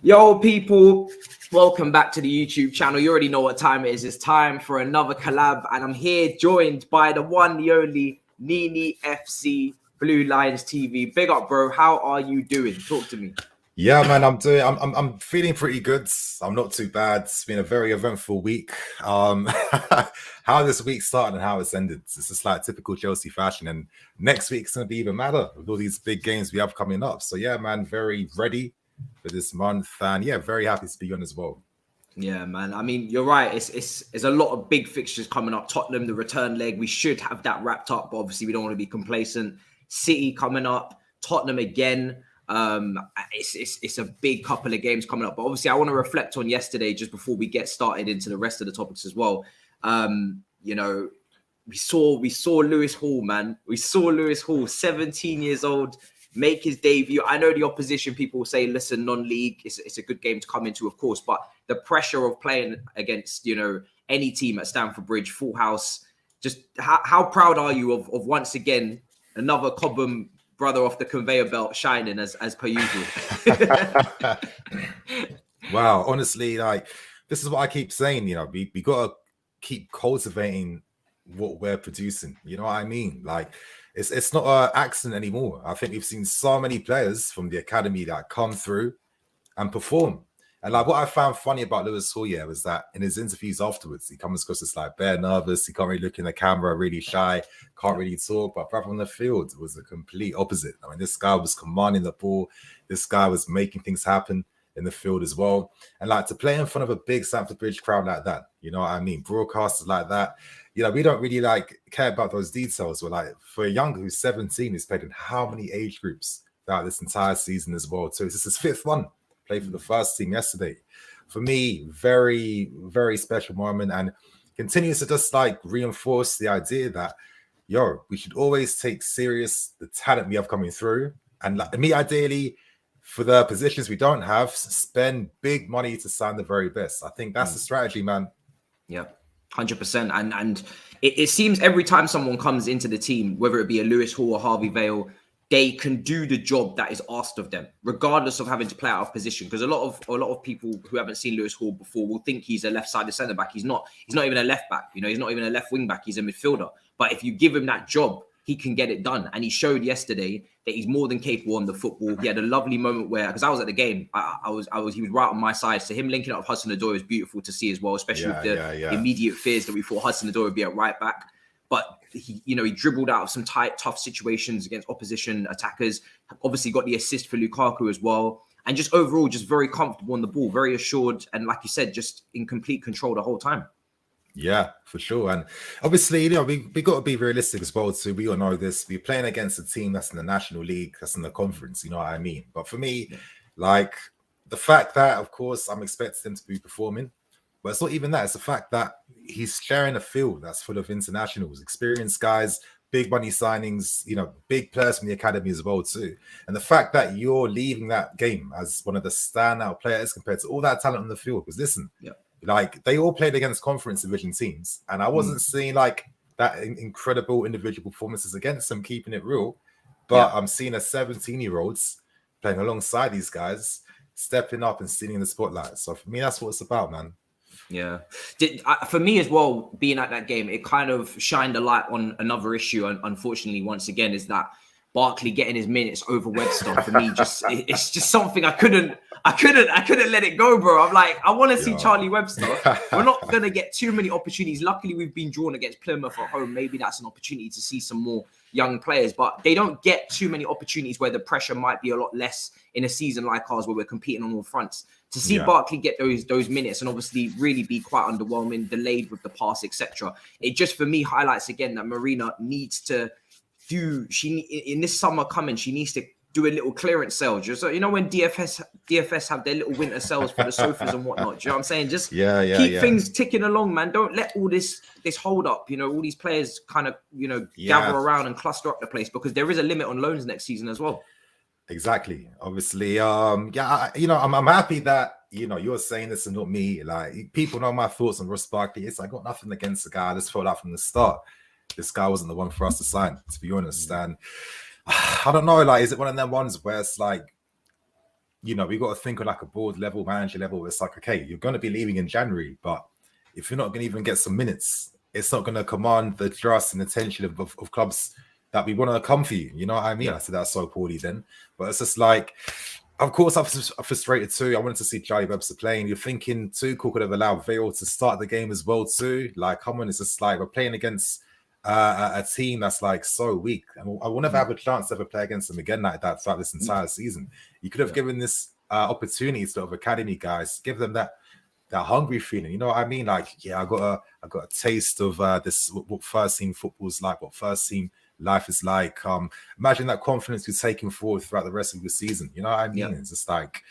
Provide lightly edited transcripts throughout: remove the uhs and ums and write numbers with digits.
Yo, people, welcome back to the YouTube channel. You already know what time it is. It's time for another collab, and I'm here joined by the one, the only NiiniiFC Blue Lions TV. Big up, bro. How are you doing? Talk to me. Yeah, man, I'm feeling pretty good. I'm not too bad. It's been a very eventful week. How this week started and how it's ended. It's just like typical Chelsea fashion. And next week's gonna be even madder with all these big games we have coming up. So yeah, man, very ready for this month. And yeah, very happy to be on as well. Yeah, man. I mean, you're right. It's a lot of big fixtures coming up. Tottenham, the return leg. We should have that wrapped up, but obviously we don't want to be complacent. City coming up, Tottenham again. It's a big couple of games coming up, but obviously I want to reflect on yesterday just before we get started into the rest of the topics as well. You know, we saw Lewis Hall, man. We saw Lewis Hall, 17 years old, make his debut. I know the opposition people will say, listen, non-league, it's a good game to come into, of course, but the pressure of playing against, you know, any team at Stamford Bridge, full house, just how proud are you of once again another Cobham brother off the conveyor belt shining as per usual? Wow, honestly, like this is what I keep saying, you know, we gotta keep cultivating what we're producing. You know what I mean? Like it's not an accident anymore. I think we've seen so many players from the academy that come through and perform. And like what I found funny about Lewis Hall, yeah, was that in his interviews afterwards, he comes across as like bare nervous. He can't really look in the camera, really shy, can't really talk. But brother on the field was the complete opposite. I mean, this guy was commanding the ball. This guy was making things happen in the field as well. And like to play in front of a big Stamford Bridge crowd like that, you know what I mean? Broadcasters like that, you know, we don't really like care about those details. But like for a young who's 17, he's played in how many age groups throughout this entire season as well. So this is his fifth one. Played for the first team yesterday. For me, very, very special moment, and continues to just like reinforce the idea that, yo, we should always take serious the talent we have coming through. And like me, ideally, for the positions we don't have, spend big money to sign the very best. I think that's the strategy, man. Yeah, 100%. And it seems every time someone comes into the team, whether it be a Lewis Hall or Harvey Vale, they can do the job that is asked of them, regardless of having to play out of position. Because a lot of people who haven't seen Lewis Hall before will think he's a left-sided centre back. He's not even a left back. You know, he's not even a left wing back. He's a midfielder. But if you give him that job, he can get it done. And he showed yesterday that he's more than capable on the football. He had a lovely moment where, because I was at the game, he was right on my side. So him linking up with Hudson-Odoi was beautiful to see as well, especially with the immediate fears that we thought Hudson-Odoi would be at right back. But he dribbled out of some tight, tough situations against opposition attackers. Obviously got the assist for Lukaku as well. And just overall, just very comfortable on the ball, very assured. And like you said, just in complete control the whole time. Yeah, for sure. And obviously, you know, we got to be realistic as well too. We all know this. We're playing against a team that's in the National League, that's in the conference, you know what I mean? But for me, like the fact that, of course, I'm expecting him to be performing. But it's not even that. It's the fact that he's sharing a field that's full of internationals, experienced guys, big money signings, you know, big players from the academy as well too. And the fact that you're leaving that game as one of the standout players compared to all that talent on the field. Because listen, like they all played against conference division teams, and I wasn't seeing like that incredible individual performances against them, keeping it real. But I'm seeing a 17-year-olds playing alongside these guys, stepping up and sitting in the spotlight. So for me, that's what it's about, man. Yeah. For me as well, being at that game, it kind of shined a light on another issue. And unfortunately, once again, is that Barkley getting his minutes over Webster. For me, it's just something I couldn't let it go, bro. I'm like, I want to see Charlie Webster. We're not going to get too many opportunities. Luckily, we've been drawn against Plymouth at home. Maybe that's an opportunity to see some more young players, but they don't get too many opportunities where the pressure might be a lot less in a season like ours where we're competing on all fronts. To see Barkley get those minutes and obviously really be quite underwhelming, delayed with the pass, etc. It just for me highlights again that Marina needs to do. In this summer coming, she needs to do a little clearance sale. Just you know when DFS have their little winter sales for the sofas and whatnot. Do you know what I'm saying? Just keep things ticking along, man. Don't let all this hold up. You know, all these players kind of gather around and cluster up the place because there is a limit on loans next season as well. Exactly. Obviously, I'm happy that you're saying this and not me. Like people know my thoughts on Ross Barkley. I got nothing against the guy. I just felt out from the start this guy wasn't the one for us to sign, to be honest. And I don't know, like, is it one of them ones where it's like you know, we got to think on like a board level, manager level. It's like, okay, you're going to be leaving in January, but if you're not going to even get some minutes, it's not going to command the trust and attention of clubs that we want to come for you. You know what I mean? Yeah. I said that so poorly then, but it's just like, of course, I'm frustrated too. I wanted to see Charlie Webster playing. You're thinking Tuchel could have allowed Vale to start the game as well too. Like, come on, it's just like we're playing against a team that's like so weak, and I will never have a chance to ever play against them again like that throughout this entire season. You could have given this opportunity to of academy guys, give them that hungry feeling. You know what I mean? Like, yeah, I got a taste of this what first team football's like, what first team life is like. Imagine that confidence you're taking forward throughout the rest of the season. You know what I mean? Yeah. It's just like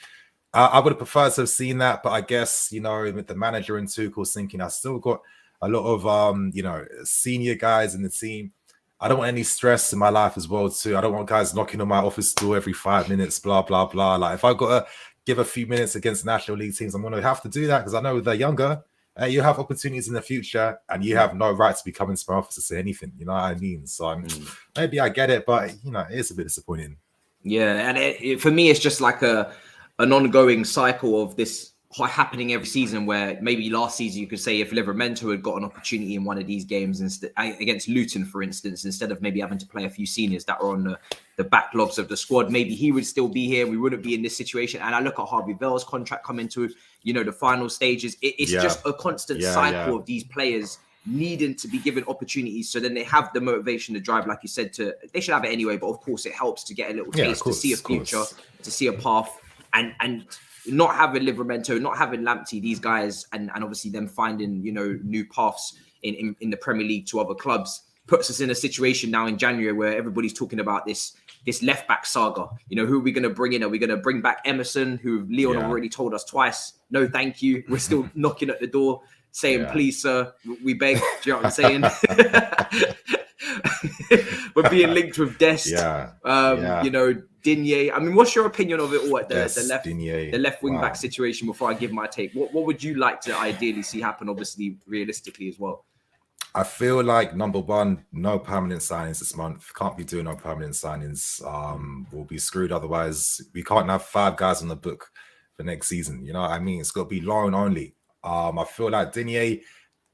I would have preferred to have seen that, but I guess, you know, with the manager and Tuchel's thinking, I still got a lot of you know, senior guys in the team. I don't want any stress in my life as well too. I don't want guys knocking on my office door every 5 minutes, blah blah blah. Like, if I got to give a few minutes against National League teams, I'm going to have to do that because I know they're younger. You have opportunities in the future, and you have no right to be coming to my office to say anything. You know what I mean? So maybe I get it, but you know, it's a bit disappointing. Yeah, and for me, it's just like an ongoing cycle of this happening every season. Where maybe last season you could say if Livramento had got an opportunity in one of these games against Luton, for instance, instead of maybe having to play a few seniors that are on the backlogs of the squad, maybe he would still be here. We wouldn't be in this situation. And I look at Harvey Bell's contract coming to, you know, the final stages. It's just a constant cycle of these players needing to be given opportunities, so then they have the motivation to drive, like you said, they should have it anyway, but of course it helps to get a little taste, to see a future, to see a path, and not having Livramento, not having Lamptey, these guys, and obviously them finding, you know, new paths in the Premier League to other clubs puts us in a situation now in January where everybody's talking about this left back saga. You know, who are we going to bring in? Are we going to bring back Emerson, who Leon already told us twice, no thank you, we're still knocking at the door saying, please, sir, we beg. Do you know what I'm saying? We're being linked with Dest. You know, Digne. I mean, what's your opinion of it all at the left wing back situation before I give my take? What would you like to ideally see happen, obviously, realistically as well? I feel like, number one, no permanent signings this month. Can't be doing no permanent signings. We'll be screwed otherwise. We can't have 5 guys on the book for next season. You know what I mean? It's got to be loan only. I feel like Digne,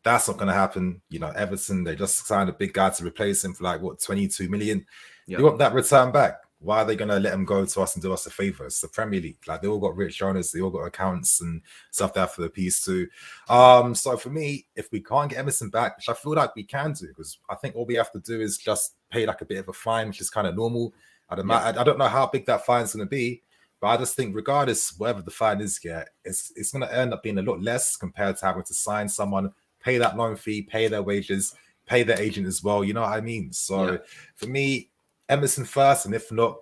that's not going to happen. You know, Everton, they just signed a big guy to replace him for like, what, 22 million? You want that return back? Why are they going to let him go to us and do us a favor? It's the Premier League. Like, they all got rich owners, they all got accounts and stuff there for the piece too. So for me, if we can't get Emerson back, which I feel like we can do, because I think all we have to do is just pay like a bit of a fine, which is kind of normal. I don't know how big that fine's going to be, but I just think regardless, whatever the fine is, it's going to end up being a lot less compared to having to sign someone, pay that loan fee, pay their wages, pay their agent as well. You know what I mean? So for me, Emerson first, and if not,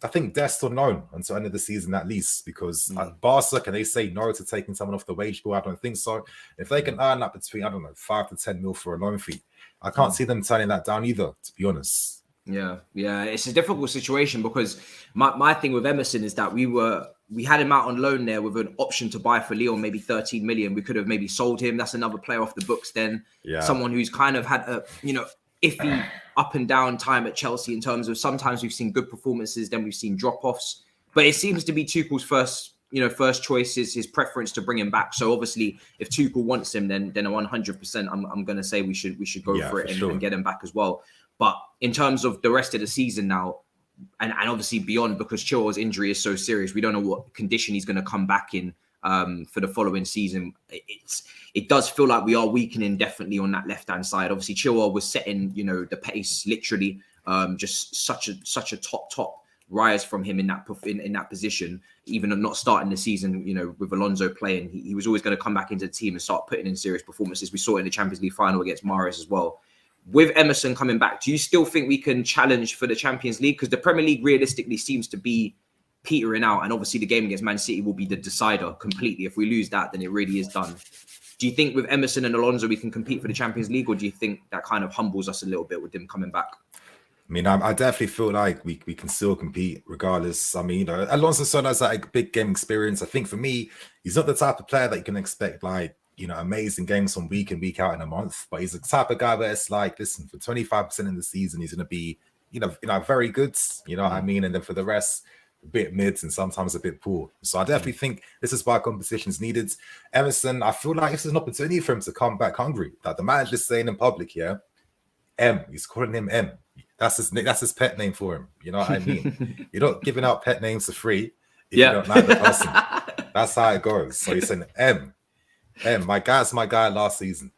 I think Dest on loan until the end of the season at least, because Barca, can they say no to taking someone off the wage bill? I don't think so. If they can earn up between, I don't know, 5 to 10 mil for a loan fee, I can't see them turning that down either, to be honest. Yeah, it's a difficult situation because my thing with Emerson is that we had him out on loan there with an option to buy for Lyon, maybe 13 million. We could have maybe sold him. That's another player off the books then. Someone who's kind of had a, you know, iffy up and down time at Chelsea in terms of sometimes we've seen good performances, then we've seen drop-offs. But it seems to be Tuchel's first choice is his preference to bring him back. So obviously, if Tuchel wants him, then 100%, I'm going to say we should go for it and get him back as well. But in terms of the rest of the season now, and obviously beyond, because Chilwell's injury is so serious, we don't know what condition he's going to come back in for the following season. It does feel like we are weakening definitely on that left-hand side. Obviously, Chilwell was setting, you know, the pace literally, just such a top rise from him in that position, even not starting the season, you know, with Alonso playing. He was always going to come back into the team and start putting in serious performances. We saw it in the Champions League final against Mahrez as well. With Emerson coming back, do you still think we can challenge for the Champions League? Because the Premier League realistically seems to be petering out, and obviously the game against Man City will be the decider completely. If we lose that, then it really is done. Do you think with Emerson and Alonso we can compete for the Champions League, or do you think that kind of humbles us a little bit with them coming back? I mean, I definitely feel like we can still compete regardless. I mean, you know, Alonso still has that big game experience. I think for me, he's not the type of player that you can expect, like, you know, amazing games from week in, week out in a month. But he's the type of guy where it's like, listen, for 25% in the season, he's going to be, you know, very good. You know what I mean? And then for the rest a bit mid and sometimes a bit poor. So I definitely think this is why competition is needed. Emerson, I feel like this is an opportunity for him to come back hungry. Like the manager's saying in public, he's calling him M. That's his pet name for him. You know what I mean? You're not giving out pet names for free if you don't like the person. That's how it goes. So he's saying M, my guy last season.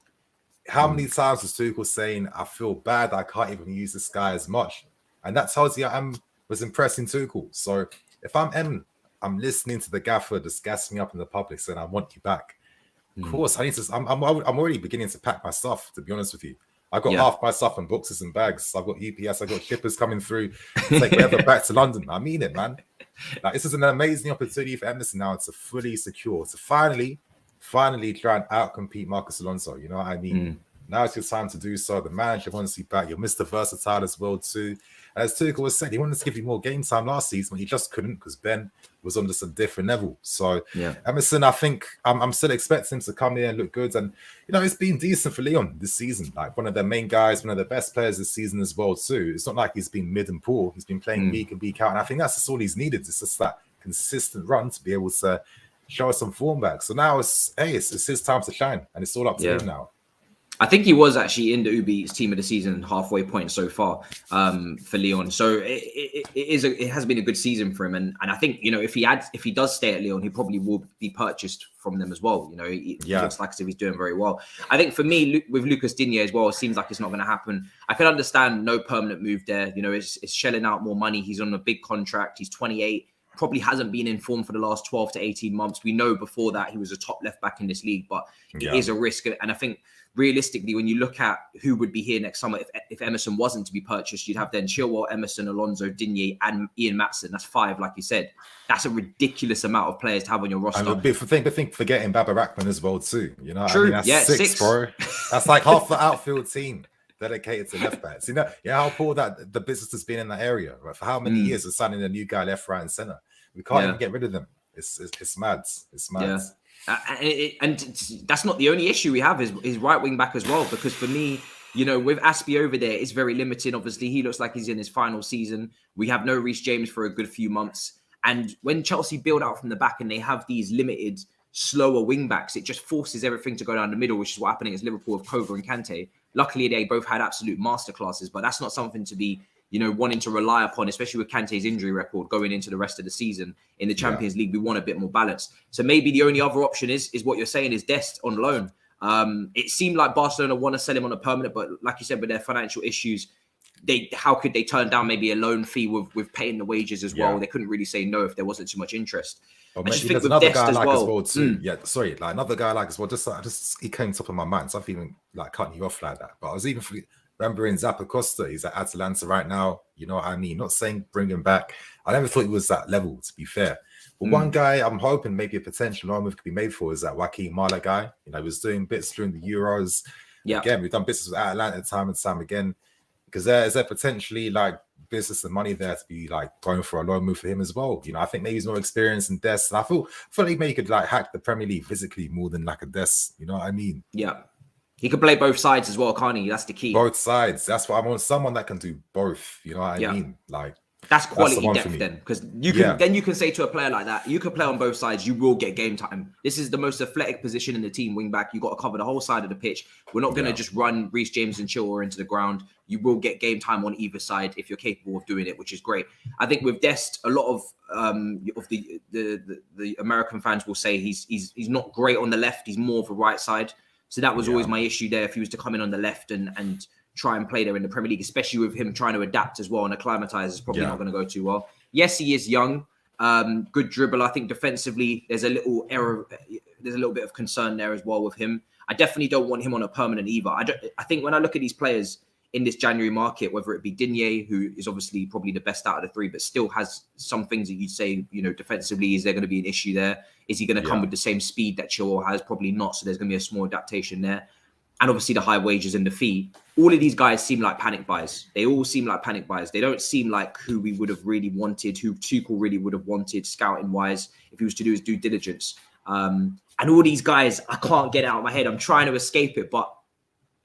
How many times was Tuchel saying, I feel bad, I can't even use this guy as much? And that tells you I was impressing Tuchel. So if I'm M, I'm listening to the gaffer just gas me up in the public saying, I want you back. Of course, I'm already beginning to pack my stuff, to be honest with you. I got half my stuff in boxes and bags. I've got UPS, I've got shippers coming through to take whatever back to London. I mean it, man. Like, this is an amazing opportunity for Emerson now to fully secure, to finally try and outcompete Marcus Alonso. You know what I mean? Now it's your time to do so. The manager wants you back. You're Mr. Versatile as well too. As Tuchel was saying, he wanted to give you more game time last season, but he just couldn't because Ben was on just a different level. So Emerson, I think I'm still expecting him to come here and look good. And it's been decent for Lyon this season. Like one of their main guys, one of the best players this season as well too. It's not like he's been mid and poor. He's been playing week and week out, and I think that's just all he's needed. It's just that consistent run to be able to show us some form back. So now it's his time to shine, and it's all up to him now. I think he was actually in the Uber Eats team of the season halfway point so far for Lyon. So it has been a good season for him. And I think, if he does stay at Lyon, he probably will be purchased from them as well. He looks like as if he's doing very well. I think for me, with Lucas Digne as well, it seems like it's not going to happen. I can understand no permanent move there. It's shelling out more money. He's on a big contract. He's 28. Probably hasn't been in form for the last 12 to 18 months. We know before that he was a top left back in this league, but it is a risk. And I think realistically, when you look at who would be here next summer, if Emerson wasn't to be purchased, you'd have then Chilwell, Emerson, Alonso, Digne, and Ian Maatsen. That's 5, like you said. That's a ridiculous amount of players to have on your roster. And forgetting Baba Rahman as well too. True. That's 6, bro. That's like half the outfield team dedicated to left backs. How poor that the business has been in that area. Right? For how many years of signing a new guy left, right, and center? We can't even get rid of them. It's mad. It's mad. And that's not the only issue we have is right wing back as well, because for me, with Aspie over there, it's very limited. Obviously, he looks like he's in his final season. We have no Reece James for a good few months. And when Chelsea build out from the back and they have these limited, slower wing backs, it just forces everything to go down the middle, which is what happened against Liverpool with Kova and Kante. Luckily, they both had absolute masterclasses, but that's not something to be wanting to rely upon, especially with Kante's injury record going into the rest of the season. In the Champions League, we want a bit more balance. So maybe the only other option is what you're saying is Dest on loan. It seemed like Barcelona want to sell him on a permanent, but like you said, with their financial issues, how could they turn down maybe a loan fee with paying the wages as well? They couldn't really say no if there wasn't too much interest. I just think another guy as well too. Another guy as well. Just he came top of my mind. So I'm even like cutting you off like that. But I was even remembering Zappa Costa. He's at Atalanta right now. You know what I mean? Not saying bring him back. I never thought he was that level, to be fair. But one guy I'm hoping maybe a potential loan move could be made for is that Joaquin Mala guy. He was doing bits during the Euros. Again, we've done business with Atalanta time and time again. Because is there potentially like business and money there to be like going for a loan move for him as well? I think maybe he's more experienced in Dest. And I feel like maybe he could like hack the Premier League physically more than like a Dest. You know what I mean? Yeah. He could play both sides as well, can't he? That's the key. Both sides. That's what I want. Someone that can do both. You know what I mean? Like that's quality depth then, because you can say to a player like that, you can play on both sides. You will get game time. This is the most athletic position in the team, wing back. You got to cover the whole side of the pitch. We're not going to just run Reece James and Chilwell into the ground. You will get game time on either side if you're capable of doing it, which is great. I think with Dest, a lot of the American fans will say he's not great on the left. He's more of a right side. So that was always my issue there. If he was to come in on the left and try and play there in the Premier League, especially with him trying to adapt as well and acclimatise, is probably not going to go too well. Yes, he is young, good dribble. I think defensively, there's a little error. There's a little bit of concern there as well with him. I definitely don't want him on a permanent either. I think when I look at these players in this January market, whether it be Digne, who is obviously probably the best out of the three, but still has some things that you'd say, defensively, is there going to be an issue there? Is he going to come with the same speed that Chilwell has? Probably not. So there's going to be a small adaptation there. And obviously the high wages and the fee. All of these guys seem like panic buys. They all seem like panic buys. They don't seem like who we would have really wanted, who Tuchel really would have wanted scouting-wise if he was to do his due diligence. And all these guys, I can't get it out of my head. I'm trying to escape it, but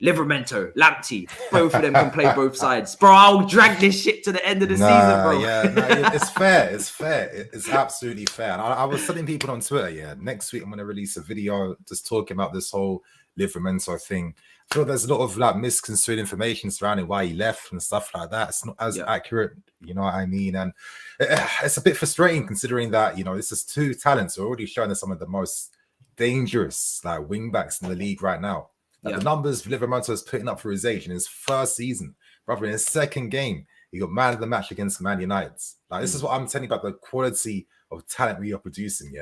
Livramento, Lamptey, both of them can play both sides. Bro, I'll drag this shit to the end of the season, bro. It's fair. It's fair. It's absolutely fair. And I was telling people on Twitter, next week I'm going to release a video just talking about this whole Livramento thing. I feel there's a lot of like misconstrued information surrounding why he left and stuff like that. It's not as accurate, you know what I mean? And it's a bit frustrating considering that, you know, this is two talents who are already showing us some of the most dangerous like wing backs in the league right now. Like the numbers Livramento is putting up for his age in his first season, brother, in his second game, he got man of the match against Man United. Like this is what I'm telling you about the quality of talent we are producing,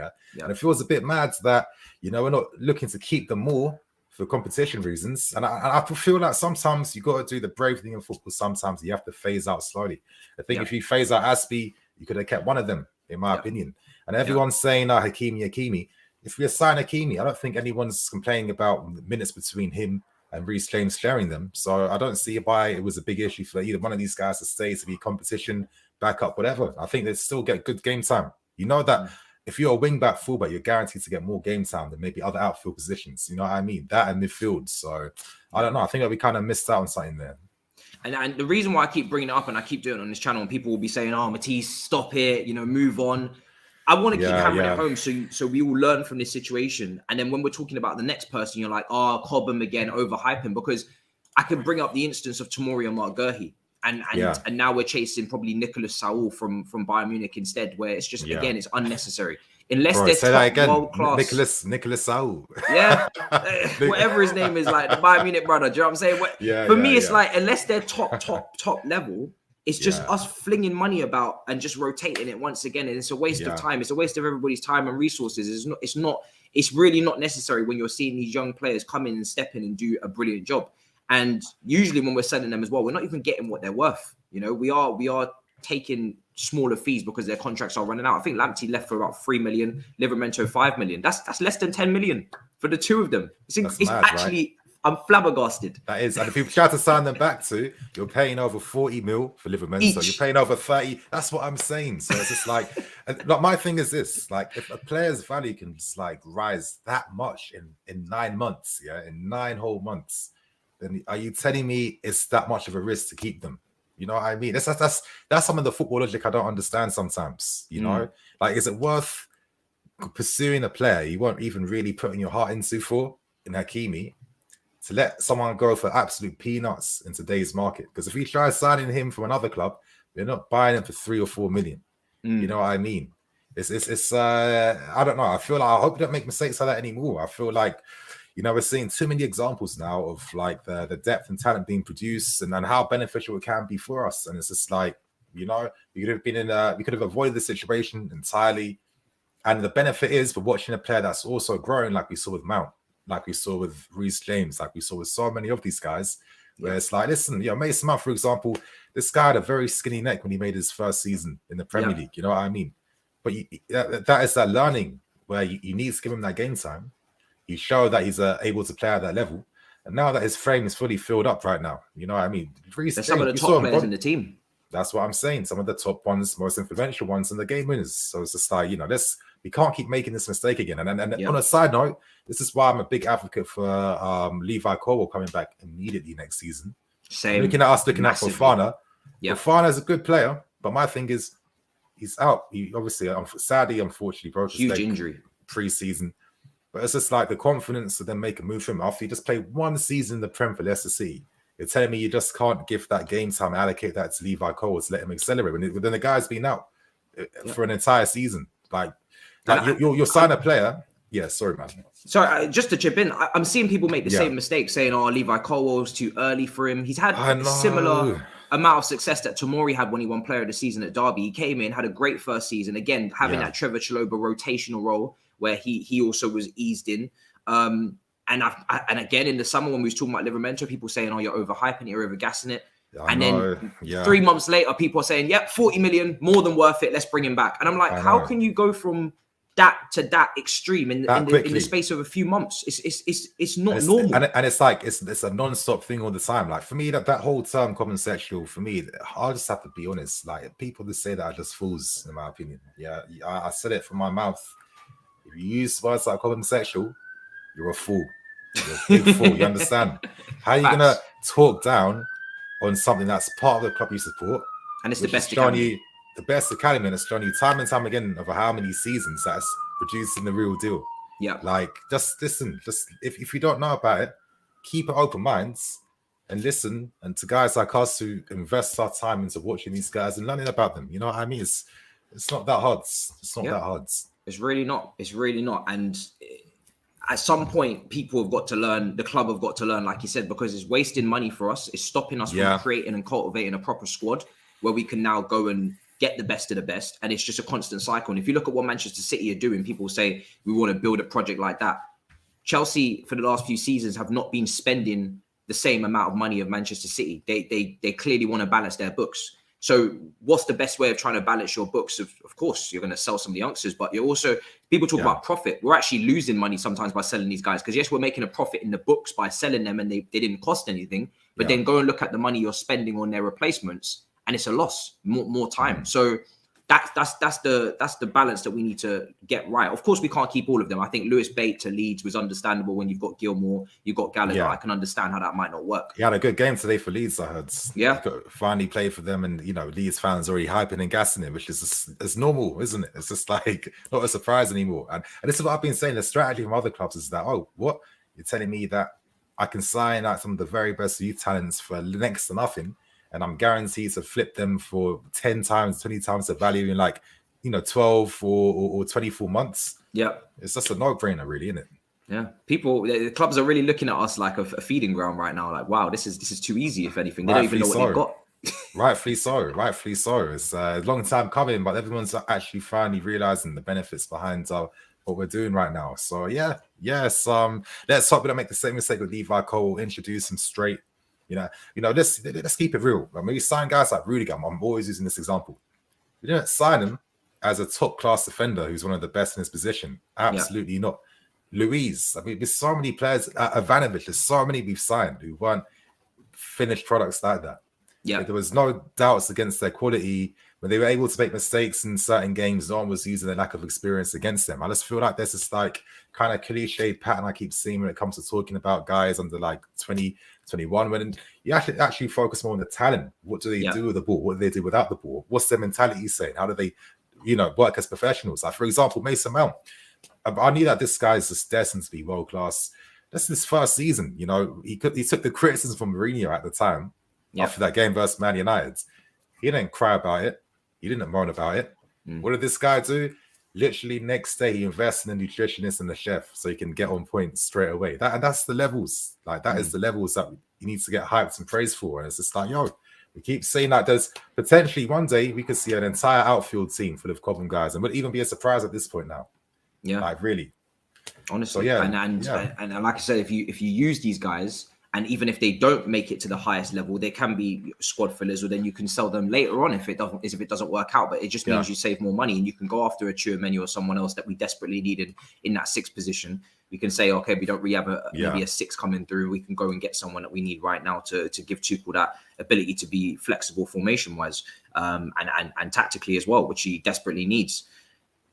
and it feels a bit mad that, you know, we're not looking to keep them more for competition reasons. And I feel like sometimes you got to do the brave thing in football. Sometimes you have to phase out slowly. I think if you phase out Aspie, you could have kept one of them, in my opinion. And everyone's saying, Hakimi. If we assign Hakimi, I don't think anyone's complaining about minutes between him and Reece James sharing them. So I don't see why it was a big issue for either one of these guys to stay, to be competition, backup, whatever. I think they still get good game time. You know that if you're a wing back, fullback, you're guaranteed to get more game time than maybe other outfield positions. You know what I mean? That and midfield. So I don't know. I think that we kind of missed out on something there. And the reason why I keep bringing it up and I keep doing it on this channel, and people will be saying, "Oh, Matisse, stop it, you know, move on." I want to keep hammering it home so we all learn from this situation. And then when we're talking about the next person, you're like, "Oh, Cobham again, overhyping," because I can bring up the instance of Tomori and Mark Gurhey. And now we're chasing probably Nicolas Saul from Bayern Munich instead, where it's just again it's unnecessary. Unless they're top world class. Nicolas Saul. Whatever his name is, like the Bayern Munich brother. Do you know what I'm saying? For me, it's like unless they're top level, it's just us flinging money about and just rotating it once again, and it's a waste of time. It's a waste of everybody's time and resources. It's really not necessary when you're seeing these young players come in and step in and do a brilliant job. And usually when we're selling them as well, we're not even getting what they're worth. You know, we are taking smaller fees because their contracts are running out. I think Lamptey left for about 3 million, Livramento 5 million. That's less than 10 million for the two of them. It's mad, actually, right? I'm flabbergasted. That is. And if you try to sign them back to, you're paying over 40 mil for Livramento. You're paying over 30. That's what I'm saying. So it's just like my thing is this, like if a player's value can just like rise that much in 9 months, in 9 whole months, then are you telling me it's that much of a risk to keep them? You know what I mean? That's some of the football logic I don't understand sometimes. You know, like is it worth pursuing a player you weren't even really putting your heart into in Hakimi to let someone go for absolute peanuts in today's market? Because if we try signing him from another club, we're not buying him for 3 or 4 million. You know what I mean? It's I don't know. I feel like I hope we don't make mistakes like that anymore. I feel like, you know, we're seeing too many examples now of like the depth and talent being produced and how beneficial it can be for us. And it's just like, you know, we could have avoided the situation entirely. And the benefit is for watching a player that's also growing, like we saw with Mount, like we saw with Reece James, like we saw with so many of these guys, where it's like, listen, you know, Mason Mount, for example, this guy had a very skinny neck when he made his first season in the Premier League. You know what I mean? But that is that learning where you need to give him that game time. You show that he's able to play at that level. And now that his frame is fully filled up right now, you know what I mean? There's some of the top players in the team. That's what I'm saying. Some of the top ones, most influential ones, and the game winners. So it's just like, you know, we can't keep making this mistake again. And on a side note, this is why I'm a big advocate for Levi Colwill coming back immediately next season. Same. Looking at Fofana. Yeah. Fofana is a good player, but my thing is he's out. He obviously, sadly, unfortunately, broke his leg injury pre-season. But it's just like the confidence to then make a move for him after he just played 1 season in the Prem for Leicester City. You're telling me you just can't give that game time, allocate that to Levi Colwill to let him accelerate. When then the guy's been out for an entire season. Like you'll sign a player. Yeah, sorry, man. Sorry, just to chip in, I'm seeing people make the same mistake saying, "Oh, Levi Colwill's too early for him." He's had a similar amount of success that Tomori had when he won Player of the Season at Derby. He came in, had a great first season. Again, having that Trevor Chalobah rotational role where he also was eased in. And again, in the summer when we was talking about Livramento, people saying, "Oh, you're overhyping it, you're overgassing it." Then 3 months later, people are saying, "Yep, 40 million, more than worth it. Let's bring him back." And I'm like, how can you go from that to that extreme in the space of a few months? It's not normal. And it's like it's a non-stop thing all the time. Like for me, that whole term common sexual, for me, I'll just have to be honest. Like people that say that are just fools, in my opinion. Yeah, I said it from my mouth. If you use words like common sexual, you're a fool. You're a big fool. You understand? How are you gonna talk down on something that's part of the club you support, and it's the best academy, and it's shown you time and time again over how many seasons that's producing the real deal. Yeah, like just listen. Just if you don't know about it, keep an open minds and listen. And to guys like us who invest our time into watching these guys and learning about them, you know what I mean? It's not that hard. It's not that hard. It's really not. It's really not. And at some point, people have got to learn, the club have got to learn, like you said, because it's wasting money for us. It's stopping us from creating and cultivating a proper squad where we can now go and get the best of the best. And it's just a constant cycle. And if you look at what Manchester City are doing, people say we want to build a project like that. Chelsea, for the last few seasons, have not been spending the same amount of money of Manchester City. They clearly want to balance their books. So what's the best way of trying to balance your books? Of course, you're going to sell some of the youngsters, but you're also, people talk about profit. We're actually losing money sometimes by selling these guys because yes, we're making a profit in the books by selling them and they didn't cost anything, but then go and look at the money you're spending on their replacements and it's a loss, more time. So that's the balance that we need to get right. Of course, we can't keep all of them. I think Lewis Bate to Leeds was understandable when you've got Gilmore, you've got Gallagher. Yeah. I can understand how that might not work. He had a good game today for Leeds, I heard. Yeah. Finally played for them, and Leeds fans already hyping and gassing him, which is it's normal, isn't it? It's just like not a surprise anymore. And this is what I've been saying. The strategy from other clubs is that, what? You're telling me that I can sign out some of the very best youth talents for next to nothing, and I'm guaranteed to flip them for 10 times, 20 times the value in 12 or 24 months. Yeah. It's just a no-brainer, really, isn't it? Yeah. The clubs are really looking at us like a feeding ground right now. Like, wow, this is too easy, if anything. They don't even know what they've got. Rightfully so. It's a long time coming, but everyone's actually finally realizing the benefits behind what we're doing right now. So, let's hope we don't make the same mistake with Levi Cole, introduce him straight. Let's keep it real. I mean, we sign guys like Rudiger. I'm always using this example. We didn't sign him as a top-class defender who's one of the best in his position. Absolutely not. Luiz. I mean, there's so many players. Ivanovic. There's so many we've signed who weren't finished products like that. Yeah, there was no doubts against their quality. When they were able to make mistakes in certain games, no one was using their lack of experience against them. I just feel like there's this kind of cliche pattern I keep seeing when it comes to talking about guys under 20, 21, when you actually focus more on the talent. What do they do with the ball? What do they do without the ball? What's their mentality saying? How do they, work as professionals? Like, for example, Mason Mount. I knew that this guy is just destined to be world class. That's his first season. He took the criticism from Mourinho at the time after that game versus Man United. He didn't cry about it. He didn't moan about it. What did this guy do? Literally next day, he invests in a nutritionist and a chef so he can get on point straight away. That's the levels. That is the levels that he needs to get hyped and praised for. And it's just like, we keep saying that there's potentially one day we could see an entire outfield team full of Cobham guys, and would even be a surprise at this point now. Yeah, really. Honestly, so, and like I said, if you use these guys, and even if they don't make it to the highest level, they can be squad fillers, or then you can sell them later on if it doesn't work out. But it just means you save more money, and you can go after a Tchouaméni or someone else that we desperately needed in that sixth position. We can say, okay, we don't really have maybe a six coming through. We can go and get someone that we need right now to give Tuchel that ability to be flexible formation wise, and tactically as well, which he desperately needs.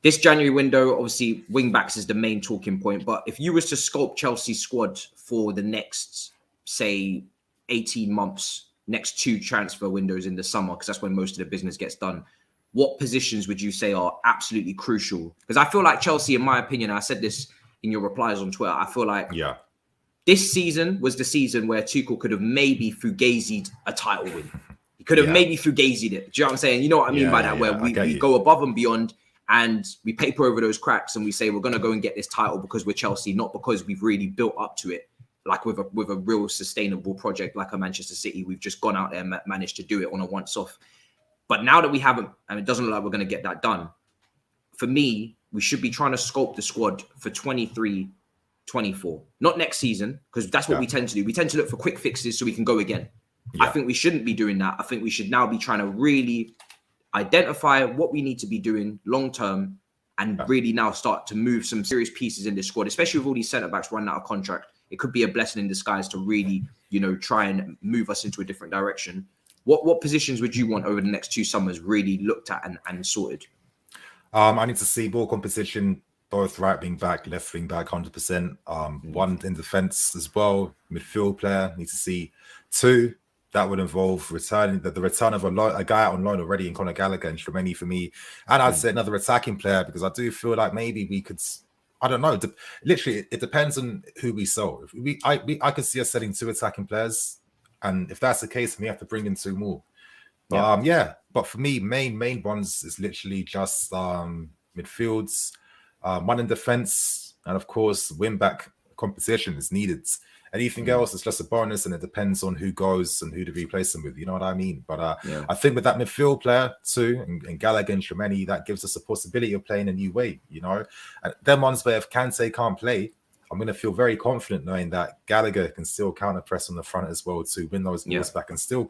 This January window, obviously, wing backs is the main talking point. But if you was to sculpt Chelsea's squad for the next, say, 18 months, next 2 transfer windows in the summer, because that's when most of the business gets done, what positions would you say are absolutely crucial? Because I feel like Chelsea, in my opinion, I said this in your replies on Twitter, I feel like this season was the season where Tuchel could have maybe fugazied a title win. He could have maybe fugazied it. Do you know what I'm saying? You know what I mean by that, where we go above and beyond and we paper over those cracks and we say we're going to go and get this title because we're Chelsea, not because we've really built up to it. Like with a real sustainable project like a Manchester City, we've just gone out there and managed to do it on a once-off. But now that we haven't, and it doesn't look like we're going to get that done, for me, we should be trying to sculpt the squad for 23, 24. Not next season, because that's what we tend to do. We tend to look for quick fixes so we can go again. I think we shouldn't be doing that. I think we should now be trying to really identify what we need to be doing long-term and really now start to move some serious pieces in this squad, especially with all these centre-backs running out of contract. It could be a blessing in disguise to really, try and move us into a different direction. What positions would you want over the next 2 summers really looked at and sorted? I need to see ball composition both right wing back, left wing back, 100%. One in defence as well. Midfield player, need to see 2. That would involve returning the return of a guy out on loan already in Conor Gallagher and Tchouaméni for me. And I'd say another attacking player, because I do feel like maybe we could, I don't know. Literally, it depends on who we sell. If I could see us selling 2 attacking players, and if that's the case, we have to bring in 2 more. But but for me, main ones is literally just midfields, 1 in defense, and of course, win back competition is needed. Anything else is just a bonus, and it depends on who goes and who to replace them with. You know what I mean? But I think with that midfield player too, and Gallagher and Tchouaméni, that gives us a possibility of playing a new way. You know, and them ones where if Kante can't play, I'm going to feel very confident knowing that Gallagher can still counter press on the front as well to win those balls back and still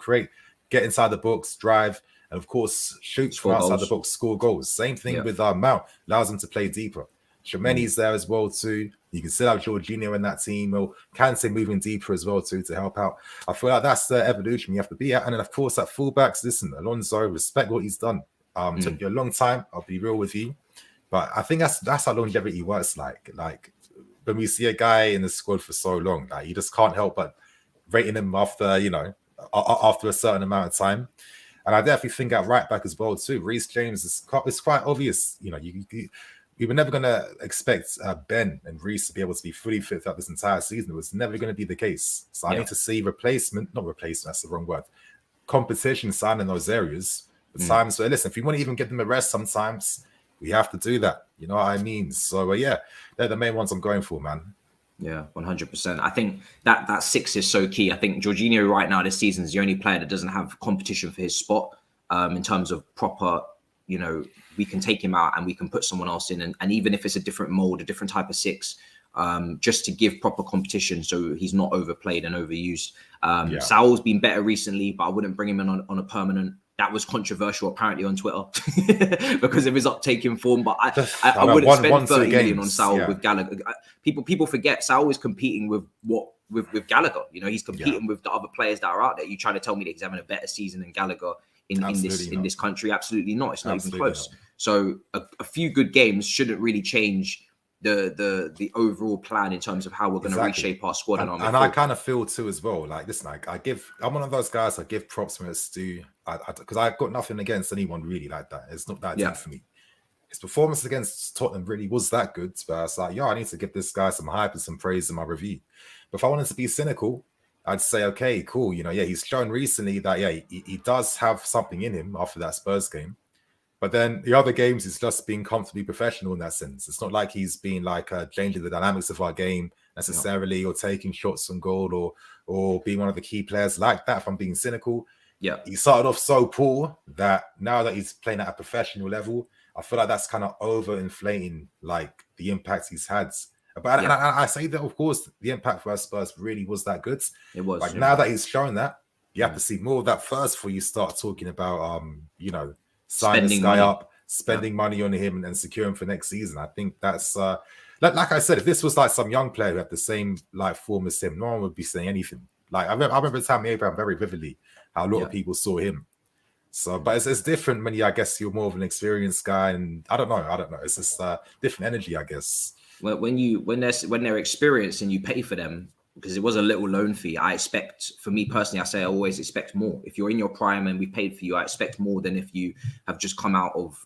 get inside the box, drive, and of course shoot from outside the box, score goals. Same thing with Mount, allows him to play deeper. Tchouaméni's there as well too. You can still have Jorginho in that team, or Kante moving deeper as well too to help out. I feel like that's the evolution you have to be at. And then of course at fullbacks, listen, Alonso, respect what he's done. Took you a long time, I'll be real with you. But I think that's how longevity works like. Like when we see a guy in the squad for so long, like you just can't help but rating him after, you know, after a certain amount of time. And I definitely think at right back as well too. Reece James is quite obvious. You know, we were never going to expect Ben and Reece to be able to be fully fit throughout this entire season. It was never going to be the case. So I need to see not replacement, that's the wrong word, competition sign in those areas. The times where, listen, if we want to even get them a rest sometimes, we have to do that. You know what I mean? So they're the main ones I'm going for, man. Yeah, 100%. I think that 6 is so key. I think Jorginho right now this season is the only player that doesn't have competition for his spot in terms of proper, you know, we can take him out and we can put someone else in. And even if it's a different mold, a different type of 6, just to give proper competition so he's not overplayed and overused. Saul's been better recently, but I wouldn't bring him in on a permanent. That was controversial apparently on Twitter because of his uptake in form. But I wouldn't spend 30 million on Saul with Gallagher. People forget Saul is competing with Gallagher. You know, he's competing with the other players that are out there. You trying to tell me that he's having a better season than Gallagher in this country? Absolutely not. It's not even close. So a few good games shouldn't really change the overall plan in terms of how we're going to reshape our squad. And I kind of feel too as well. Like, listen, I'm one of those guys. I give props when it's due, because I've got nothing against anyone really like that. It's not that deep for me. His performance against Tottenham really was that good, but I was like, I need to give this guy some hype and some praise in my review. But if I wanted to be cynical, I'd say, okay, cool. You know, he's shown recently that he does have something in him after that Spurs game. But then the other games, he's just being comfortably professional in that sense. It's not like he's been like changing the dynamics of our game necessarily, or taking shots on goal, or being one of the key players like that. If I'm being cynical, he started off so poor that now that he's playing at a professional level, I feel like that's kind of overinflating like the impact he's had. But and I say that, of course, the impact for Spurs really was that good. It was. Like now that he's shown that, you have to see more of that first before you start talking about you know, sign this guy up, spending money on him and secure him for next season. I think that's like I said, if this was like some young player who had the same like form as him, no one would be saying anything. Like I remember Tammy Abraham very vividly, how a lot of people saw him. So, but it's different when I guess you're more of an experienced guy, and I don't know. It's just different energy, I guess. Well, when they're experienced and you pay for them, because it was a little loan fee, I expect, for me personally, I always expect more. If you're in your prime and we paid for you, I expect more than if you have just come out of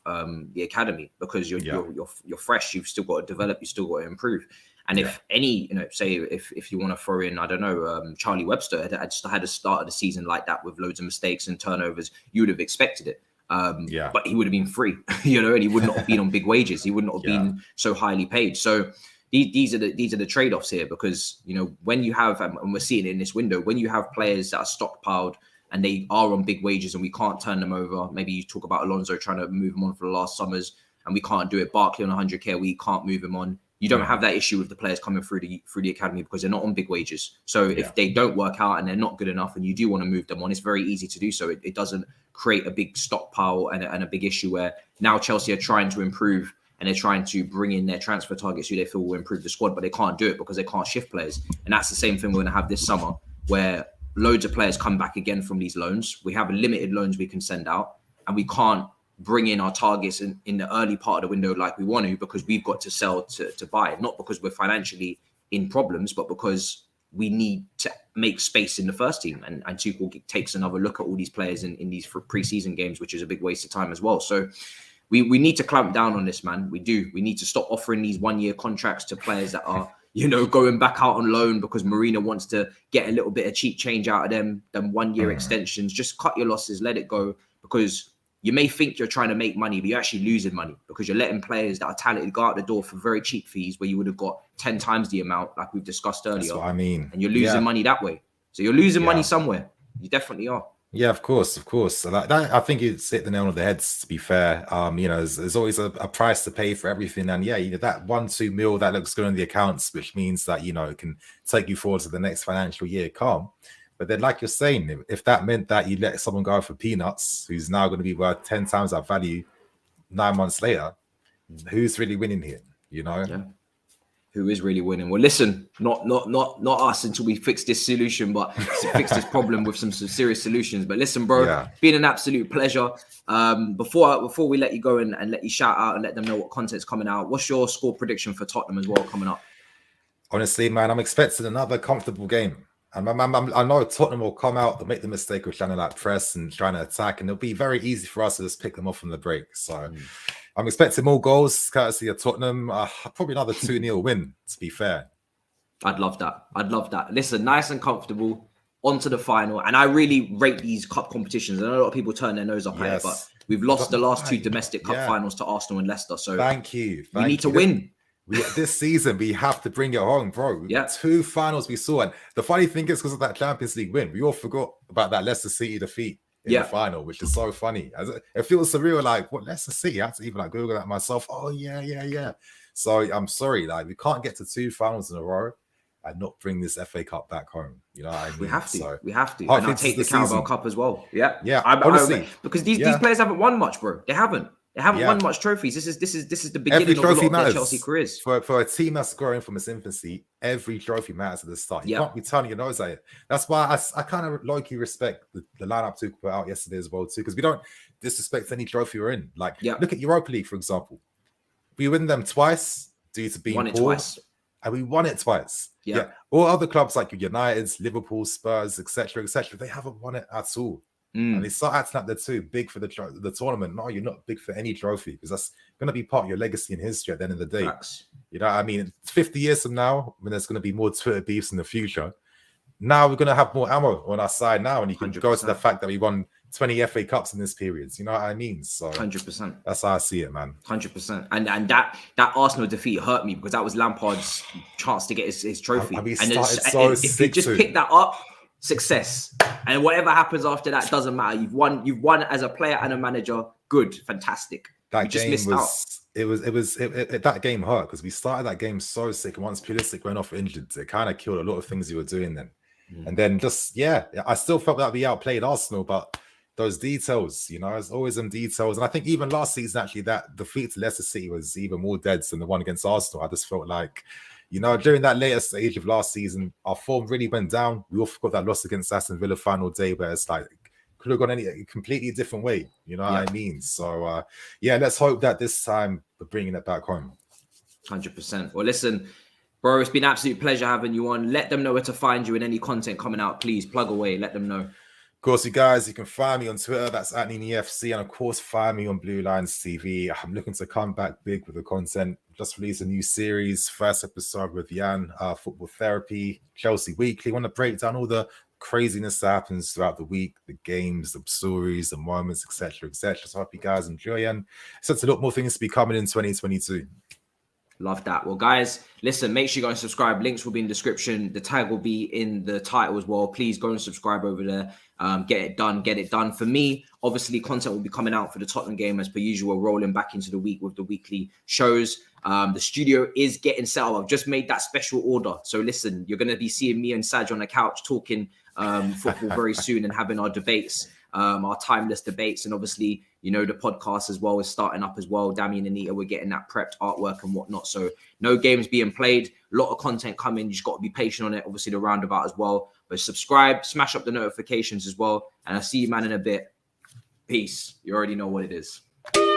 the academy, because you're fresh. You've still got to develop. You still got to improve. And if any, you know, say if you want to throw in, I don't know, Charlie Webster had a start of the season like that with loads of mistakes and turnovers, you would have expected it. But he would have been free, you know, and he would not have been on big wages. He would not have been so highly paid. So these are the trade-offs here, because, you know, when you have, and we're seeing it in this window, when you have players that are stockpiled and they are on big wages and we can't turn them over. Maybe you talk about Alonso trying to move him on for the last summers and we can't do it. Barkley on 100K, we can't move him on. You don't have that issue with the players coming through the academy because they're not on big wages. So if they don't work out and they're not good enough and you do want to move them on, it's very easy to do so. It doesn't create a big stockpile and a big issue where now Chelsea are trying to improve and they're trying to bring in their transfer targets who they feel will improve the squad, but they can't do it because they can't shift players. And that's the same thing we're going to have this summer, where loads of players come back again from these loans. We have limited loans we can send out, and we can't bring in our targets in the early part of the window like we want to, because we've got to sell to buy, not because we're financially in problems, but because we need to make space in the first team. And Tuchel takes another look at all these players in these pre-season games, which is a big waste of time as well. So we need to clamp down on this, man. We do. We need to stop offering these 1-year contracts to players that are, going back out on loan because Marina wants to get a little bit of cheap change out of them, 1-year extensions. Just cut your losses, let it go, because you may think you're trying to make money, but you're actually losing money because you're letting players that are talented go out the door for very cheap fees where you would have got 10 times the amount, like we've discussed earlier. That's what I mean. And you're losing money that way. So you're losing money somewhere. You definitely are. Yeah, of course. So that, I think you hit the nail on the head, to be fair. There's always a price to pay for everything. And that 1-2 mil that looks good on the accounts, which means that, it can take you forward to the next financial year, calm. But then, like you're saying, if that meant that you let someone go for peanuts, who's now going to be worth 10 times that value 9 months later, who's really winning here? Yeah. Who is really winning? Well, listen, not us until we fix this solution, but fix this problem with some serious solutions. But listen, bro, been an absolute pleasure. Before we let you go and let you shout out and let them know what content's coming out, what's your score prediction for Tottenham as well coming up? Honestly, man, I'm expecting another comfortable game. And I know Tottenham will come out, they'll make the mistake of trying to press and trying to attack, and it'll be very easy for us to just pick them off from the break. So I'm expecting more goals, courtesy of Tottenham. Probably another 2-0 win, to be fair. I'd love that. Listen, nice and comfortable, on to the final. And I really rate these cup competitions. I know a lot of people turn their nose up at it, but we've lost the last 2 domestic cup finals to Arsenal and Leicester. So thank you. We need to win. This season, we have to bring it home, bro. Yeah. 2 finals we saw. And the funny thing is, because of that Champions League win, we all forgot about that Leicester City defeat in the final, which is so funny. It feels surreal, like, what, Leicester City? I had to even Google that myself. Oh, yeah. So I'm sorry, we can't get to 2 finals in a row and not bring this FA Cup back home. You know what I mean? We have to. So, and I'll take the Carabao Cup as well. Yeah. Honestly, because these players haven't won much, bro. They haven't won much trophies. This is the beginning of a lot of their Chelsea careers. For a team that's growing from its infancy, every trophy matters at the start. You can't be turning your nose at it. That's why I kind of low-key respect the lineup Tuchel put out yesterday as well too, because we don't disrespect any trophy we're in. Look at Europa League, for example. We win them twice due to being poor, and we won it twice. Yeah. All other clubs like United, Liverpool, Spurs, etc., they haven't won it at all. And they start acting like they're too big for the tournament. No, you're not big for any trophy, because that's going to be part of your legacy and history at the end of the day. You know what I mean? 50 years from now, when there's going to be more Twitter beefs in the future, now we're going to have more ammo on our side now. And you can 100%. Go to the fact that we won 20 FA Cups in this period. You know what I mean? So 100%. That's how I see it, man. 100%. And that Arsenal defeat hurt me, because that was Lampard's chance to get his trophy. And we and started if he just picked that up, success. And whatever happens after that doesn't matter. You've won as a player and a manager. Good, fantastic. That game that game hurt, because we started that game so sick. And once Pulisic went off injured, it kind of killed a lot of things you were doing then. And then I still felt that we outplayed Arsenal, but those details, there's always some details. And I think even last season, actually, that defeat to Leicester City was even more dead than the one against Arsenal. I just felt like, during that later stage of last season, our form really went down. We all forgot that loss against Aston Villa final day, where it's like, could have gone a completely different way. You know what I mean? So, let's hope that this time we're bringing it back home. 100%. Well, listen, bro, it's been an absolute pleasure having you on. Let them know where to find you and any content coming out. Please plug away. Let them know. Of course, you guys, you can find me on Twitter. That's at NiiniiFC. And of course, find me on Blue Lines TV. I'm looking to come back big with the content. Just released a new series, first episode with Jan, Football Therapy, Chelsea Weekly. I want to break down all the craziness that happens throughout the week, the games, the stories, the moments, etc. So I hope you guys enjoy, and it's a lot more things to be coming in 2022. Love that. Well, guys, listen, make sure you go and subscribe. Links will be in the description. The tag will be in the title as well. Please go and subscribe over there. Get it done. For me, obviously, content will be coming out for the Tottenham game as per usual, rolling back into the week with the weekly shows. The studio is getting set up. I've just made that special order. So listen, you're going to be seeing me and Saj on the couch talking football very soon and having our debates, our timeless debates. And obviously, the podcast as well is starting up as well. Damien and Anita, we're getting that prepped artwork and whatnot. So no games being played, a lot of content coming. You just got to be patient on it. Obviously the roundabout as well, but subscribe, smash up the notifications as well. And I'll see you, man, in a bit. Peace. You already know what it is. you.